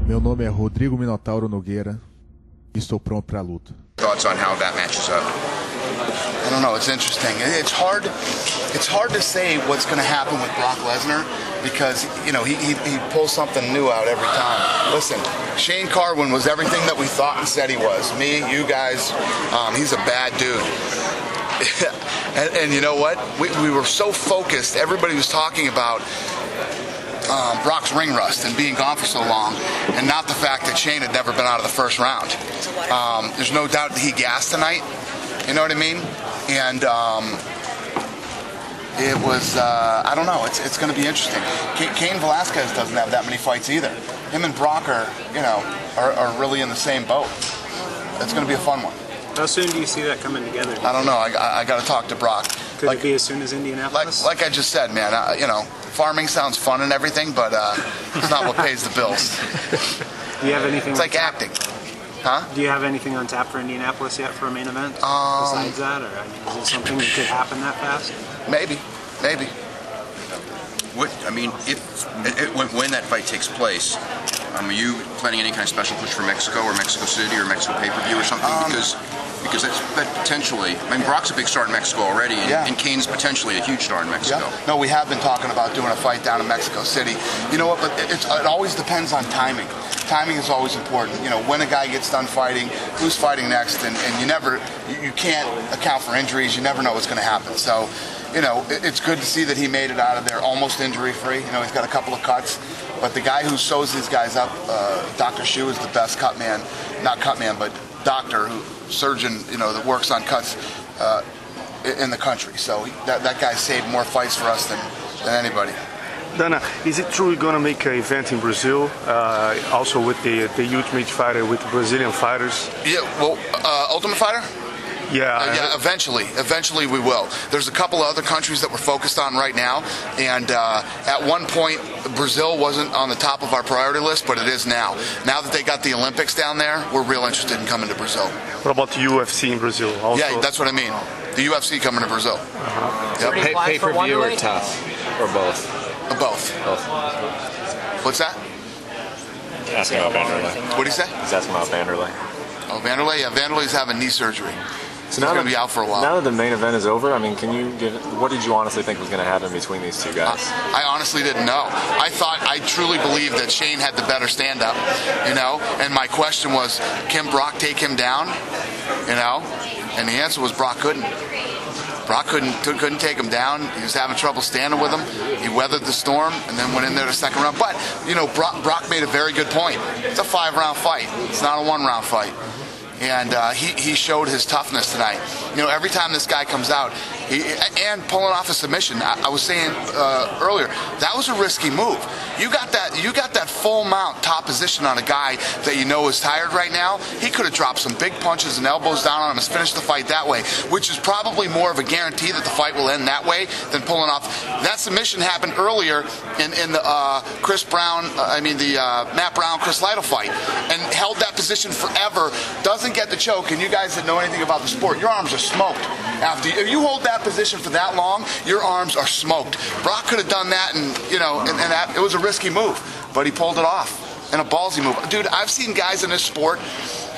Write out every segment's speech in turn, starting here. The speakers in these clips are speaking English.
Meu nome é Rodrigo Minotauro Nogueira e estou pronto para a luta. Thoughts on how that matches up? I don't know. It's interesting. It's hard to say what's going to happen with Brock Lesnar because he pulls something new out every time. Listen, Shane Carwin was everything that we thought and said he was. Me, you guys, he's a bad dude. and you know what? We were so focused. Everybody was talking about Brock's ring rust and being gone for so long, and not the fact that Shane had never been out of the first round. There's no doubt that he gassed tonight. You know what I mean? And it was, I don't know, it's going to be interesting. Cain Velasquez doesn't have that many fights either. Him and Brock are really in the same boat. It's going to be a fun one. How soon do you see that coming together? I don't know. I got to talk to Brock. Could it be as soon as Indianapolis? Like I just said, man, farming sounds fun and everything, but it's not what pays the bills. Do you have anything? It's like acting. Huh? Do you have anything on tap for Indianapolis yet for a main event? Besides that, or is it something that could happen that fast? Maybe. When that fight takes place, are you planning any kind of special push for Mexico or Mexico City or Mexico pay-per-view or something? Because that potentially, Brock's a big star in Mexico already, and Cain's potentially a huge star in Mexico. Yeah. No, we have been talking about doing a fight down in Mexico City. You know what? But it always depends on timing. Timing is always important. When a guy gets done fighting, who's fighting next, and you can't account for injuries. You never know what's going to happen. So, it's good to see that he made it out of there almost injury-free. He's got a couple of cuts. But the guy who sews these guys up, Dr. Shu, is the best cut man. Not cut man, but doctor, surgeon, that works on cuts in the country. So that guy saved more fights for us than anybody. Dana, is it true you're going to make an event in Brazil, also with the Ultimate Fighter, with the Brazilian fighters? Yeah, well, Ultimate Fighter? Yeah, eventually we will. There's a couple of other countries that we're focused on right now, and at one point Brazil wasn't on the top of our priority list, but it is now. Now that they got the Olympics down there, we're real interested in coming to Brazil. What about the UFC in Brazil? Also? Yeah, that's what I mean. The UFC coming to Brazil. Yep. Pay-per-view or tough? Or both? Both. What's that? Asking about Vanderlei. What do you say? He's asking about Vanderlei. Oh, Vanderlei? Yeah, Vanderlei's having knee surgery. So he's going to be out for a while. Now that the main event is over, what did you honestly think was going to happen between these two guys? I honestly didn't know. I truly believed that Shane had the better stand-up, and my question was, can Brock take him down? And the answer was Brock couldn't. Brock couldn't take him down. He was having trouble standing with him. He weathered the storm and then went in there the second round. But, Brock made a very good point. It's a 5-round fight. It's not a 1-round fight. And he showed his toughness tonight. Every time this guy comes out, and pulling off a submission, I was saying earlier, that was a risky move. You got that full mount top position on a guy that is tired right now. He could have dropped some big punches and elbows down on him and finished the fight that way, which is probably more of a guarantee that the fight will end that way than pulling off. That submission happened earlier in the Matt Brown Chris Lytle fight, and held that position forever. Doesn't get the choke, and you guys that know anything about the sport, your arms are smoked. If you hold that position for that long, your arms are smoked. Brock could have done that, and it was a risky move, but he pulled it off, and a ballsy move. Dude, I've seen guys in this sport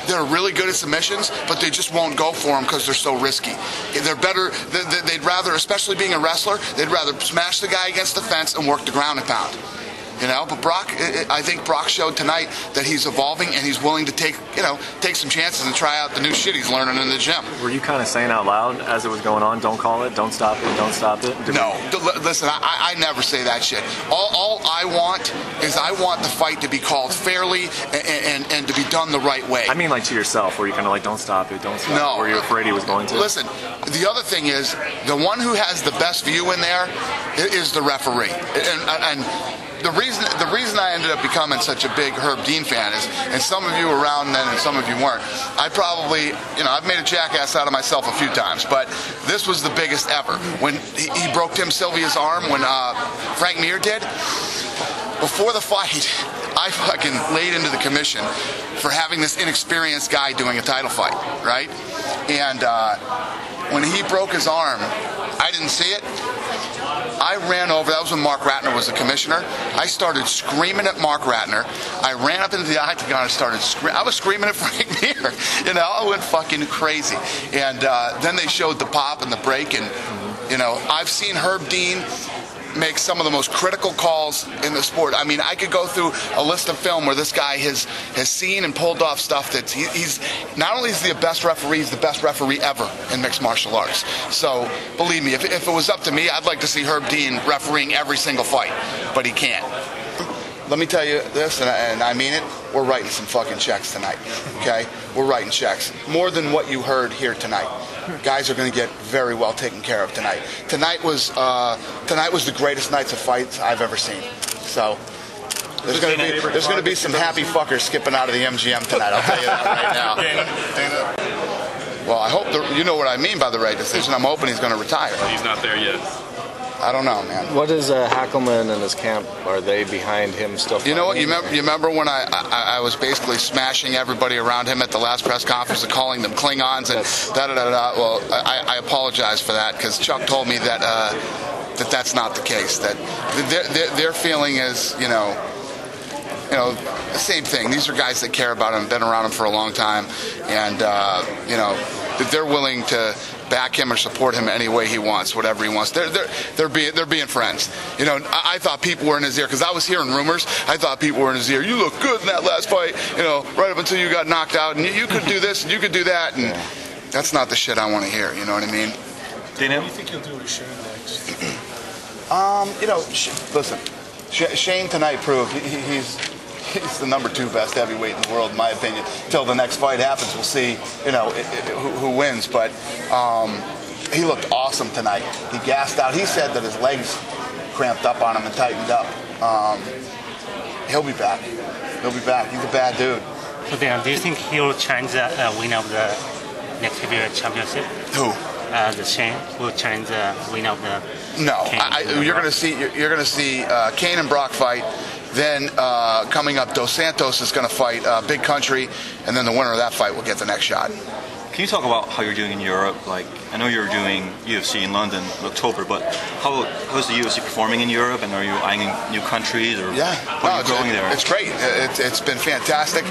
that are really good at submissions, but they just won't go for them because they're so risky. They're better. They'd rather, especially being a wrestler, they'd rather smash the guy against the fence and work the ground and pound. But Brock, I think Brock showed tonight that he's evolving and he's willing to take some chances and try out the new shit he's learning in the gym. Were you kind of saying out loud as it was going on, don't call it, don't stop it, don't stop it? No. Listen, I never say that shit. All I want is the fight to be called fairly and to be done the right way. I mean, like to yourself, where you kind of like, don't stop it, don't stop it, where you're afraid he was going to? Listen, the other thing is, the one who has the best view in there is the referee. And the reason I ended up becoming such a big Herb Dean fan is, and some of you were around then and some of you weren't, I've made a jackass out of myself a few times, but this was the biggest ever. When he broke Tim Sylvia's arm, when Frank Mir did, before the fight, I fucking laid into the commission for having this inexperienced guy doing a title fight, right? And when he broke his arm, I didn't see it. I ran over. That was when Mark Ratner was the commissioner. I started screaming at Mark Ratner. I ran up into the octagon and started screaming. I was screaming at Frank Mir. You know, I went fucking crazy. And then they showed the pop and the break. And, you know, I've seen Herb Dean make some of the most critical calls in the sport. I mean, I could go through a list of film where this guy has seen and pulled off stuff that he's not only is he the best referee, he's the best referee ever in mixed martial arts. So believe me, if it was up to me, I'd like to see Herb Dean refereeing every single fight, but he can't. Let me tell you this, and I mean it, we're writing some fucking checks tonight, okay? We're writing checks. More than what you heard here tonight. Guys are going to get very well taken care of tonight. Tonight was the greatest nights of fights I've ever seen. So there's going to be some happy fuckers skipping out of the MGM tonight. I'll tell you that right now. Well, I hope you know what I mean by the right decision. I'm hoping he's going to retire. He's not there yet. I don't know, man. What is Hackelman and his camp? Are they behind him still? You know what? You remember when I was basically smashing everybody around him at the last press conference and calling them Klingons and da-da-da-da? Well, I apologize for that because Chuck told me that that's not the case. That their feeling is, you know, the same thing. These are guys that care about him, been around him for a long time, and you know, that they're willing to back him or support him any way he wants, whatever he wants. They're being friends. You know, I thought people were in his ear because I was hearing rumors. I thought people were in his ear. You look good in that last fight. You know, right up until you got knocked out, and you could do this and you could do that, and that's not the shit I want to hear. You know what I mean? Dana, what do you think he'll do with Shane next? You know, listen, Shane tonight proved he's the number 2 best heavyweight in the world, in my opinion. Till the next fight happens, we'll see, you know, who wins. But he looked awesome tonight. He gassed out. He said that his legs cramped up on him and tightened up. He'll be back. He'll be back. He's a bad dude. So then, do you think he'll challenge the winner of the next heavyweight championship? Who? The Shane will challenge the winner of the. No, you're going to see Kane and Brock fight. Then coming up, Dos Santos is going to fight Big Country, and then the winner of that fight will get the next shot. Can you talk about how you're doing in Europe? Like, I know you're doing UFC in London in October, but how's the UFC performing in Europe? And are you eyeing new countries, or how are you going there? It's great. It's been fantastic.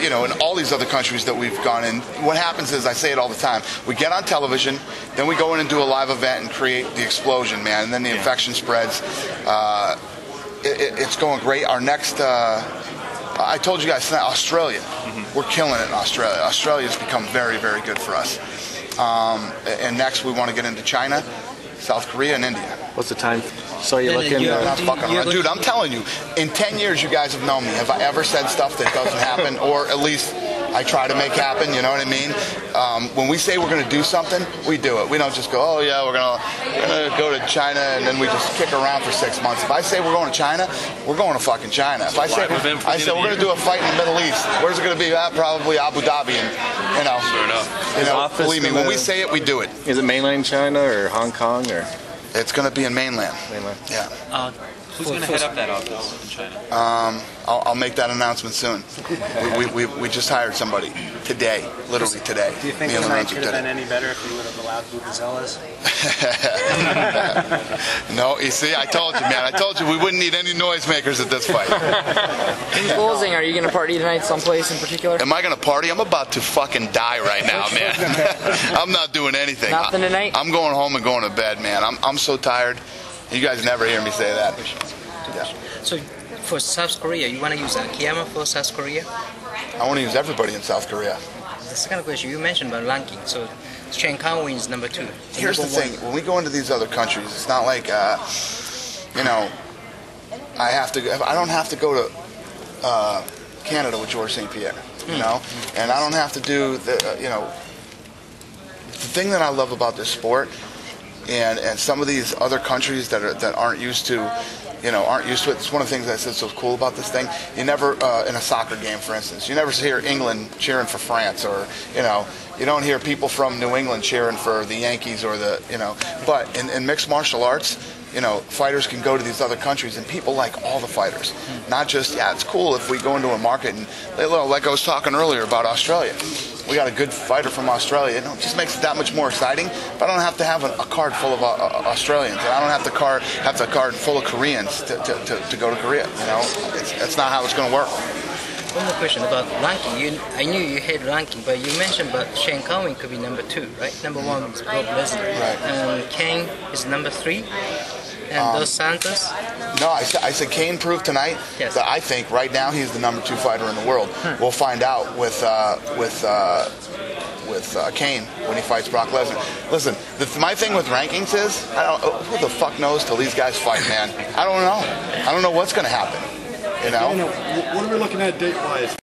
You know, in all these other countries that we've gone in, what happens is, I say it all the time, we get on television, then we go in and do a live event and create the explosion, man, and then the infection spreads. It's going great. Our next, I told you guys tonight, Australia. We're killing it in Australia. Australia's become very, very good for us. And next we want to get into China, South Korea, and India. What's the time? So you're looking... I'm not fucking around. Dude, I'm telling you, in 10 years you guys have known me. Have I ever said stuff that doesn't happen, or at least I try to make happen, you know what I mean? When we say we're going to do something, we do it. We don't just go, oh yeah, we're gonna go to China, and then we just kick around for 6 months. If I say we're going to China, we're going to fucking China. If I say we're going to do a fight in the Middle East, where's it going to be? Probably Abu Dhabi, and you know. Sure enough. You know, believe me, when we say it, we do it. Is it mainland China or Hong Kong or? It's going to be in mainland. Mainland. Yeah. Who's going to head up that office in China? I'll make that announcement soon. We just hired somebody today, literally today. Do you think the night could have been any better if you would have allowed Vuvuzelas? No, you see, I told you, man. I told you we wouldn't need any noisemakers at this fight. In closing, are you going to party tonight someplace in particular? Am I going to party? I'm about to fucking die right now, man. I'm not doing anything. Nothing tonight? I'm going home and going to bed, man. I'm so tired. You guys never hear me say that. Yeah. So, for South Korea, you want to use Akiyama for South Korea? I want to use everybody in South Korea. The second question, you mentioned about ranking. So, Shane Khan wins number 2. Here's the thing. When we go into these other countries, it's not like, you know, I don't have to go to Canada with Georges St. Pierre, you know? And I don't have to do, you know, the thing that I love about this sport, and some of these other countries that aren't used to, you know, aren't used to it. It's one of the things that's so cool about this thing. You never, in a soccer game, for instance, you never hear England cheering for France, or, you know, you don't hear people from New England cheering for the Yankees or the, you know. But in mixed martial arts, you know, fighters can go to these other countries, and people like all the fighters. Not just, it's cool if we go into a market and, like I was talking earlier about Australia. we got a good fighter from Australia. It just makes it that much more exciting. But I don't have to have a card full of Australians, and I don't have the card full of Koreans to go to Korea. You know, that's not how it's going to work. One more question about ranking. I knew you had ranking, but you mentioned about Shane Cowan could be number 2, right? Number 1 is Brock Lesnar, right? And Kane is number 3. And Dos Santos? No, I said Kane proved tonight that I think right now he's the number 2 fighter in the world. We'll find out with Kane when he fights Brock Lesnar. Listen, my thing with rankings is who the fuck knows till these guys fight, man. I don't know. I don't know what's going to happen. You know. What are we looking at date-wise?